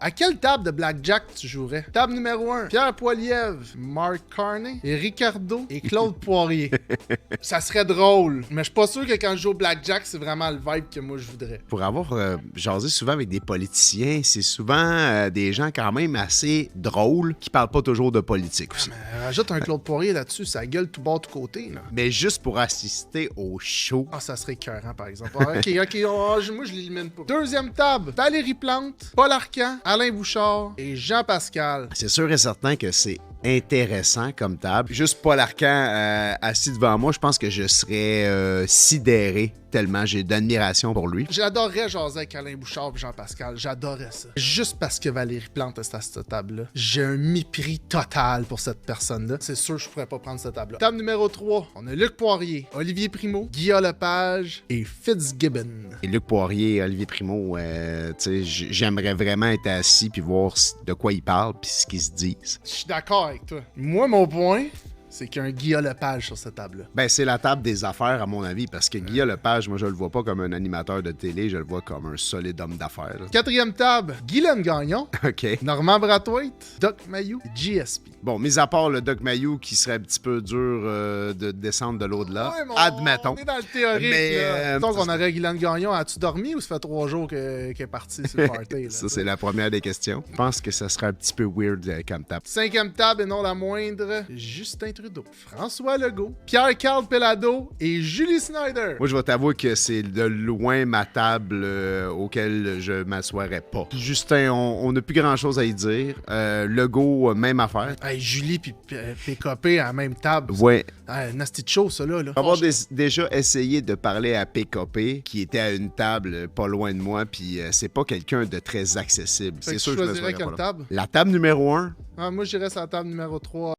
À quelle table de Blackjack tu jouerais? Table numéro 1, Pierre Poilievre, Mark Carney, et Ricardo et Claude Poirier. Ça serait drôle, mais je suis pas sûr que quand je joue au Blackjack, c'est vraiment le vibe que moi je voudrais. Pour avoir jasé souvent avec des politiciens, c'est souvent des gens quand même assez drôles qui parlent pas toujours de politique aussi. Mais rajoute un Claude Poirier là-dessus, ça gueule tout bord, tout côté. Là. Mais juste pour assister au show. Ah, ça serait écœurant, par exemple. Ah, ok, moi je l'élimine pas. Deuxième table, Valérie Plante, Paul Arcand, Alain Bouchard et Jean Pascal. C'est sûr et certain que c'est intéressant comme table. Juste Paul Arcand assis devant moi, je pense que je serais sidéré tellement j'ai d'admiration pour lui. J'adorerais jaser avec Alain Bouchard et Jean Pascal. J'adorais ça. Juste parce que Valérie Plante est à cette table-là. J'ai un mépris total pour cette personne-là. C'est sûr que je pourrais pas prendre cette table-là. Table numéro 3, on a Luc Poirier, Olivier Primo, Guillaume Lepage et Fitzgibbon. Et Luc Poirier et Olivier Primo, j'aimerais vraiment être assis puis voir de quoi ils parlent puis ce qu'ils se disent. Je suis d'accord avec toi. Moi, mon point, c'est qu'il y a un Guillaume Lepage sur cette table-là. Ben, c'est la table des affaires, à mon avis, parce que Guillaume Lepage, moi, je le vois pas comme un animateur de télé, je le vois comme un solide homme d'affaires. Là. Quatrième table, Guylaine Gagnon, OK. Normand Brathwaite, Doc Mayou et GSP. Bon, mis à part le Doc Mayou qui serait un petit peu dur de descendre de l'au-delà, Ouais, mais admettons. On est dans le théorique. Mais, Donc, on aurait Guylaine Gagnon. As-tu dormi ou ça fait 3 jours qu'elle est partie sur le party? Là, ça, c'est la première des questions. Je pense que ça serait un petit peu weird comme table. Cinquième table et non la moindre, Justin Trudeau, François Legault, Pierre-Carl Pelado et Julie Snyder. Moi, je vais t'avouer que c'est de loin ma table auquel je m'assoirais pas. Justin, on n'a plus grand-chose à y dire. Legault, même affaire. Hey, Julie puis PKP à la même table. Ouais. Nasty de show, ça, là. Avoir déjà essayé de parler à PKP, qui était à une table pas loin de moi, puis c'est pas quelqu'un de très accessible. Fait C'est que sûr tu que je me choisirais souviendrai quelle pas là. table? La table numéro 1, Moi, j'irais sur la table numéro 3.